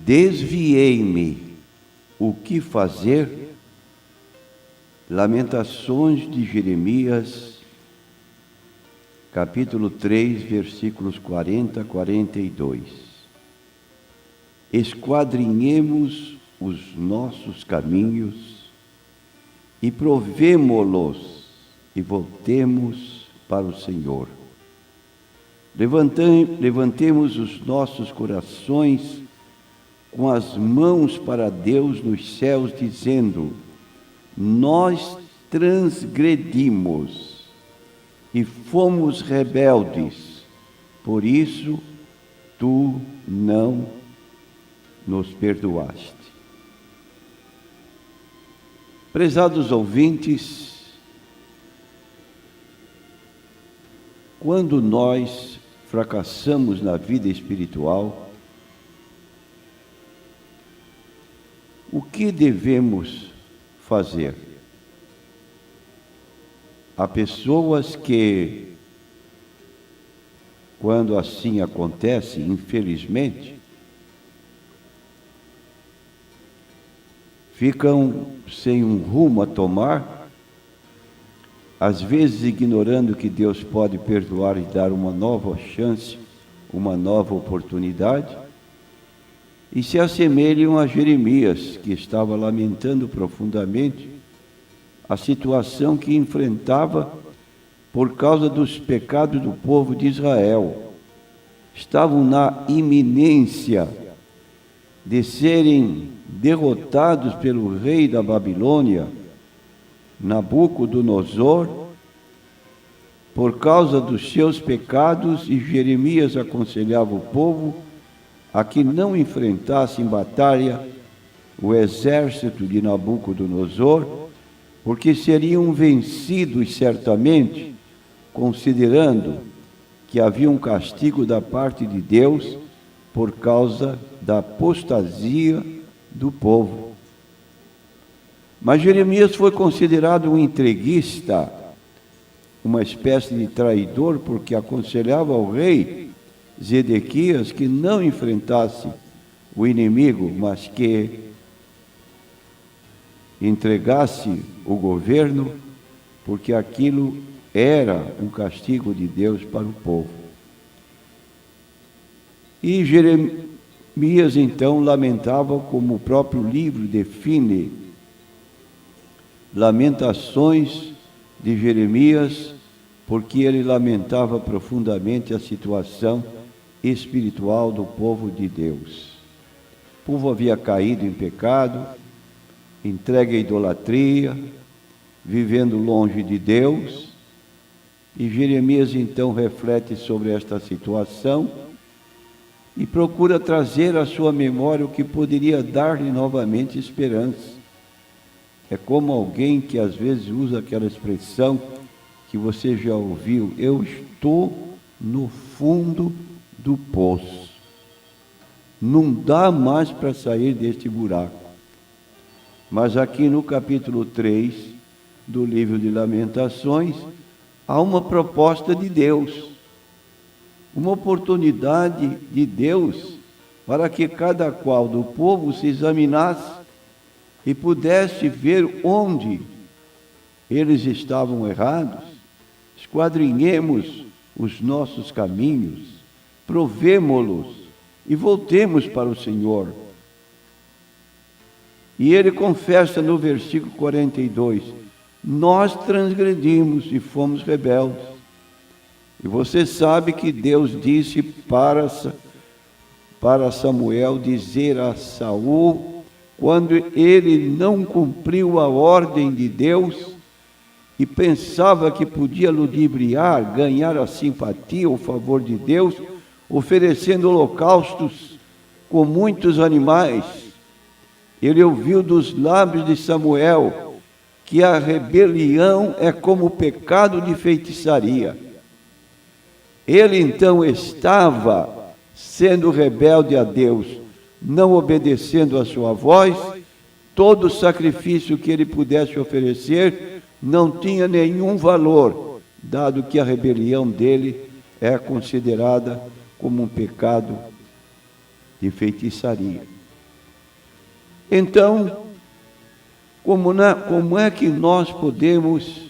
Desviei-me, o que fazer? Lamentações de Jeremias, capítulo 3, versículos 40 a 42. Esquadrinhemos os nossos caminhos e provemo-los e voltemos para o Senhor. Levantemos os nossos corações com as mãos para Deus nos céus, dizendo: nós transgredimos e fomos rebeldes, por isso tu não nos perdoaste. Prezados ouvintes, quando nós fracassamos na vida espiritual, o que devemos fazer? Há pessoas que, quando assim acontece, infelizmente, ficam sem um rumo a tomar, às vezes ignorando que Deus pode perdoar e dar uma nova chance, uma nova oportunidade, e se assemelham a Jeremias, que estava lamentando profundamente a situação que enfrentava por causa dos pecados do povo de Israel. Estavam na iminência de serem derrotados pelo rei da Babilônia, Nabucodonosor, por causa dos seus pecados, e Jeremias aconselhava o povo a que não enfrentasse em batalha o exército de Nabucodonosor, porque seriam vencidos certamente, considerando que havia um castigo da parte de Deus por causa da apostasia do povo. Mas Jeremias foi considerado um entreguista, uma espécie de traidor, porque aconselhava ao rei Zedequias que não enfrentasse o inimigo, mas que entregasse o governo, porque aquilo era um castigo de Deus para o povo. E Jeremias então lamentava, como o próprio livro define, Lamentações de Jeremias, porque ele lamentava profundamente a situação espiritual do povo de Deus. O povo havia caído em pecado, entregue à idolatria, vivendo longe de Deus, e Jeremias então reflete sobre esta situação e procura trazer à sua memória o que poderia dar-lhe novamente esperança. É como alguém que às vezes usa aquela expressão que você já ouviu: eu estou no fundo do poço, não dá mais para sair deste buraco. Mas aqui no capítulo 3 do livro de Lamentações, há uma proposta de Deus, uma oportunidade de Deus para que cada qual do povo se examinasse e pudesse ver onde eles estavam errados. Esquadrinhemos os nossos caminhos, provemo-los e voltemos para o Senhor. E ele confessa no versículo 42, nós transgredimos e fomos rebeldes. E você sabe que Deus disse para Samuel dizer a Saul, quando ele não cumpriu a ordem de Deus e pensava que podia ludibriar, ganhar a simpatia, o favor de Deus, oferecendo holocaustos com muitos animais. Ele ouviu dos lábios de Samuel que a rebelião é como o pecado de feitiçaria. Ele então estava sendo rebelde a Deus, não obedecendo a sua voz. Todo sacrifício que ele pudesse oferecer não tinha nenhum valor, dado que a rebelião dele é considerada como um pecado de feitiçaria. Então, como é que nós podemos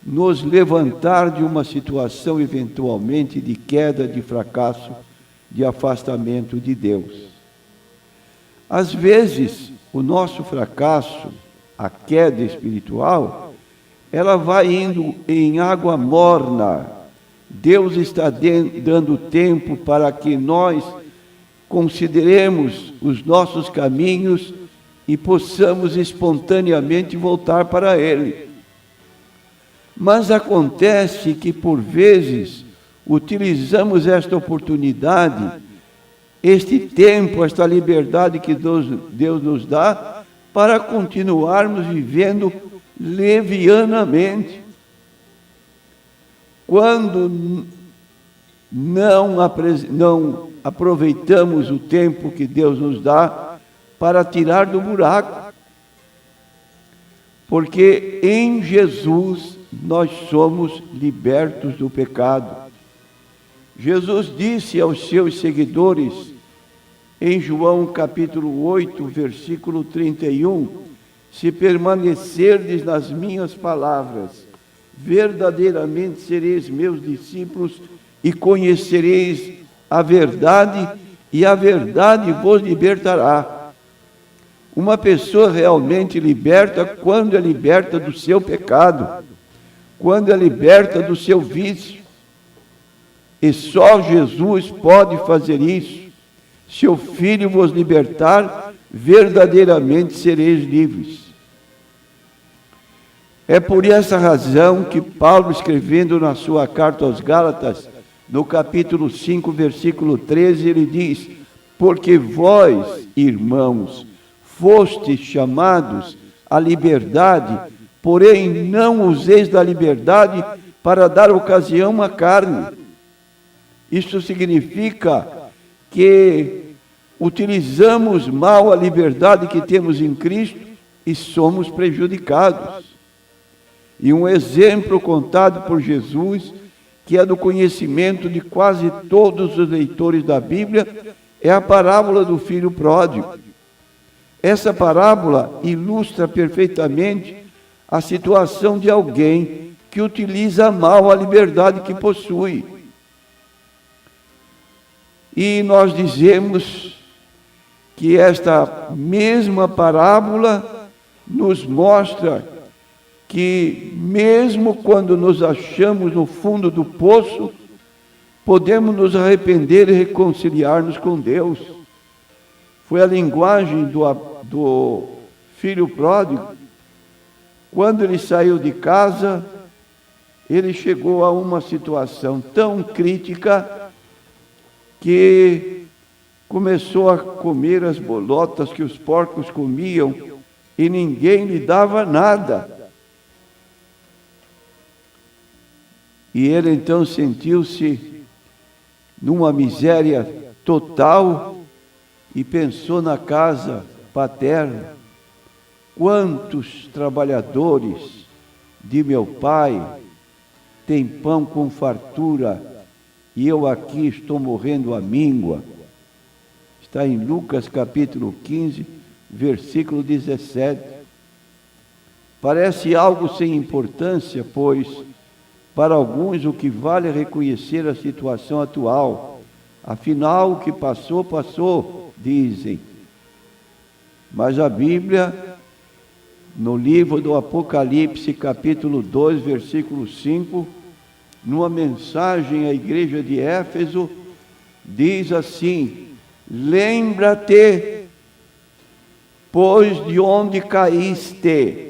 nos levantar de uma situação eventualmente de queda, de fracasso, de afastamento de Deus? Às vezes, o nosso fracasso, a queda espiritual, ela vai indo em água morna. Deus está dando tempo para que nós consideremos os nossos caminhos e possamos espontaneamente voltar para Ele. Mas acontece que, por vezes, utilizamos esta oportunidade, este tempo, esta liberdade que Deus nos dá, para continuarmos vivendo levianamente. Quando não aproveitamos o tempo que Deus nos dá para tirar do buraco, porque em Jesus nós somos libertos do pecado. Jesus disse aos seus seguidores, em João capítulo 8, versículo 31, se permanecerdes nas minhas palavras, verdadeiramente sereis meus discípulos e conhecereis a verdade, e a verdade vos libertará. Uma pessoa realmente liberta quando é liberta do seu pecado, quando é liberta do seu vício. E só Jesus pode fazer isso. Se o Filho vos libertar, verdadeiramente sereis livres. É por essa razão que Paulo, escrevendo na sua carta aos Gálatas, no capítulo 5, versículo 13, ele diz: porque vós, irmãos, fostes chamados à liberdade, porém não useis da liberdade para dar ocasião à carne. Isso significa que utilizamos mal a liberdade que temos em Cristo e somos prejudicados. E um exemplo contado por Jesus, que é do conhecimento de quase todos os leitores da Bíblia, é a parábola do filho pródigo. Essa parábola ilustra perfeitamente a situação de alguém que utiliza mal a liberdade que possui. E nós dizemos que esta mesma parábola nos mostra que, mesmo quando nos achamos no fundo do poço, podemos nos arrepender e reconciliar-nos com Deus. Foi a linguagem do filho pródigo. Quando ele saiu de casa, ele chegou a uma situação tão crítica que começou a comer as bolotas que os porcos comiam e ninguém lhe dava nada. E ele então sentiu-se numa miséria total e pensou na casa paterna: quantos trabalhadores de meu pai têm pão com fartura e eu aqui estou morrendo à míngua. Está em Lucas capítulo 15, versículo 17. Parece algo sem importância, pois para alguns o que vale é reconhecer a situação atual. Afinal, o que passou, passou, dizem. Mas a Bíblia, no livro do Apocalipse, capítulo 2, versículo 5, numa mensagem à igreja de Éfeso, diz assim: lembra-te, pois, de onde caíste.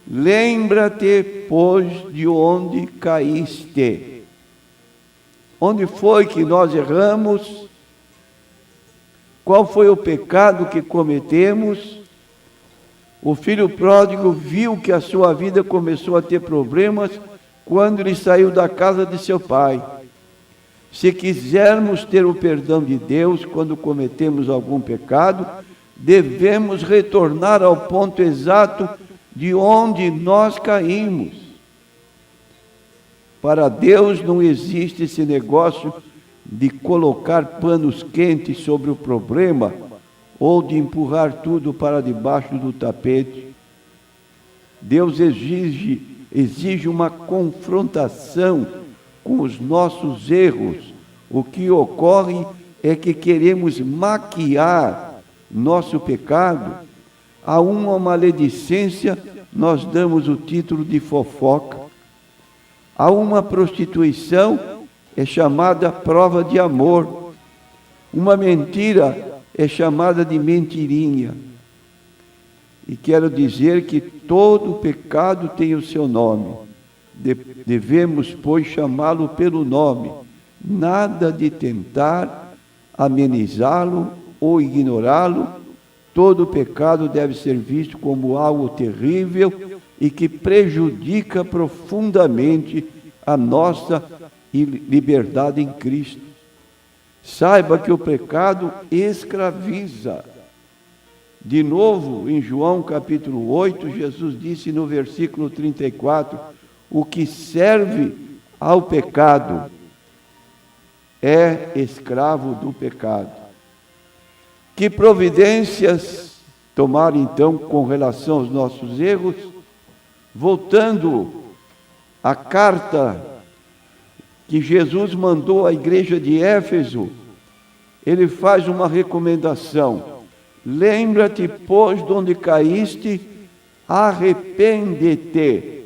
Lembra-te, pois, de onde caíste. Onde foi que nós erramos? Qual foi o pecado que cometemos? O filho pródigo viu que a sua vida começou a ter problemas quando ele saiu da casa de seu pai. Se quisermos ter o perdão de Deus quando cometemos algum pecado, devemos retornar ao ponto exato de onde nós caímos. Para Deus não existe esse negócio de colocar panos quentes sobre o problema ou de empurrar tudo para debaixo do tapete. Deus exige uma confrontação com os nossos erros. O que ocorre é que queremos maquiar nosso pecado. A uma maledicência nós damos o título de fofoca. A uma prostituição é chamada prova de amor. Uma mentira é chamada de mentirinha. E quero dizer que todo pecado tem o seu nome. Devemos, pois, chamá-lo pelo nome. Nada de tentar amenizá-lo ou ignorá-lo. Todo pecado deve ser visto como algo terrível e que prejudica profundamente a nossa liberdade em Cristo. Saiba que o pecado escraviza. De novo, em João capítulo 8, Jesus disse no versículo 34, o que serve ao pecado é escravo do pecado. Que providências tomar então com relação aos nossos erros? Voltando à carta que Jesus mandou à igreja de Éfeso, ele faz uma recomendação. Lembra-te, pois, de onde caíste, arrepende-te.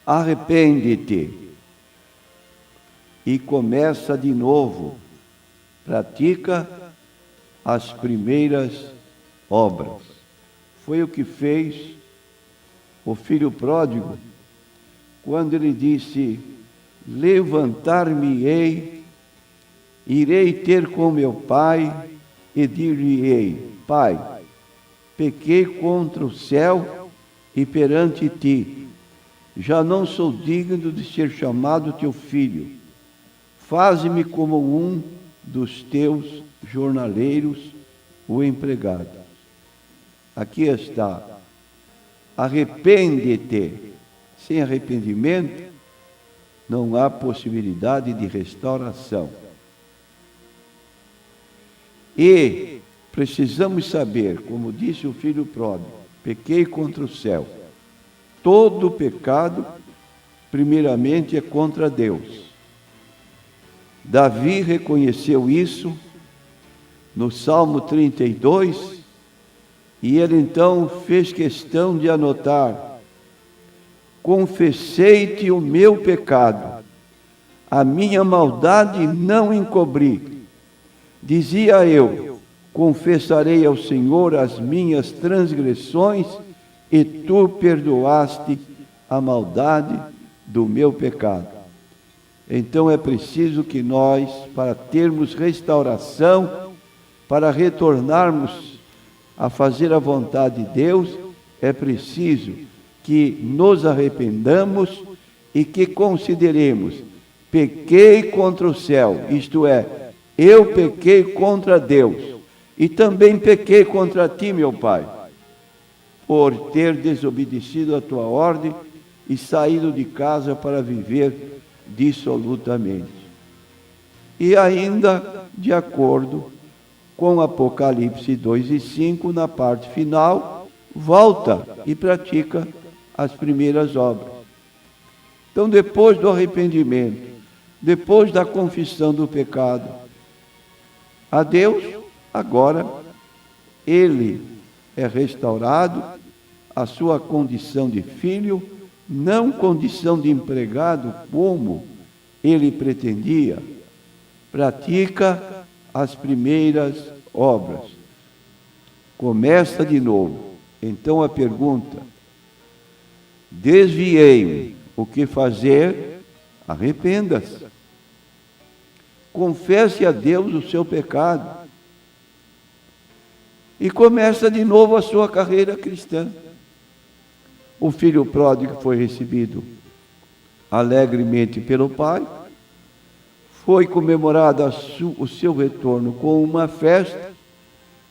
Arrepende-te. E começa de novo. Pratica as primeiras obras. Foi o que fez o filho pródigo, quando ele disse, levantar-me-ei, irei ter com meu pai e dir-lhe-ei, Pai, pequei contra o céu e perante ti, já não sou digno de ser chamado teu filho, faze-me como um dos teus jornaleiros, o empregado. Aqui está, arrepende-te. Sem arrependimento, não há possibilidade de restauração. E precisamos saber, como disse o filho pródigo, pequei contra o céu. Todo pecado, primeiramente, é contra Deus. Davi reconheceu isso no Salmo 32, e ele então fez questão de anotar, confessei-te o meu pecado, a minha maldade não encobri. Dizia eu, confessarei ao Senhor as minhas transgressões, e tu perdoaste a maldade do meu pecado. Então é preciso que nós, para termos restauração, para retornarmos a fazer a vontade de Deus, é preciso que nos arrependamos e que consideremos, pequei contra o céu, isto é, eu pequei contra Deus, e também pequei contra ti, meu Pai, por ter desobedecido a tua ordem e saído de casa para viver dissolutamente. E ainda, de acordo com Apocalipse 2 e 5, na parte final, volta e pratica as primeiras obras. Então, depois do arrependimento, depois da confissão do pecado a Deus, agora ele é restaurado, a sua condição de filho, não condição de empregado, como ele pretendia, pratica as primeiras obras. Começa de novo. Então a pergunta, desviei-me, o que fazer? Arrependa-se. Confesse a Deus o seu pecado. E começa de novo a sua carreira cristã. O filho pródigo foi recebido alegremente pelo pai, foi comemorado o seu retorno com uma festa,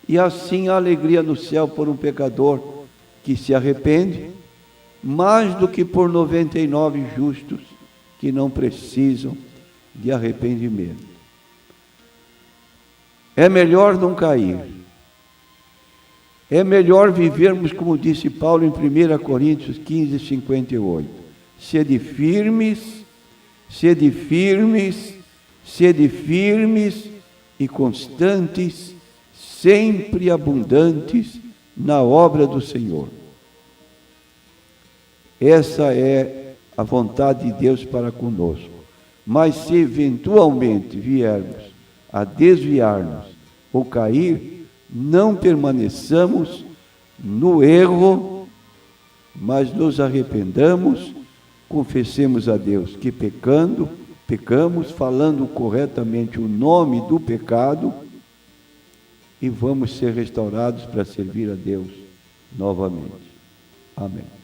e assim a alegria no céu por um pecador que se arrepende, mais do que por 99 justos que não precisam de arrependimento. É melhor não cair. É melhor vivermos, como disse Paulo em 1 Coríntios 15, 58. Sede firmes, sede firmes, sede firmes e constantes, sempre abundantes na obra do Senhor. Essa é a vontade de Deus para conosco. Mas se eventualmente viermos a desviar-nos ou cair, não permaneçamos no erro, mas nos arrependamos, confessemos a Deus que pecamos, falando corretamente o nome do pecado, e vamos ser restaurados para servir a Deus novamente. Amém.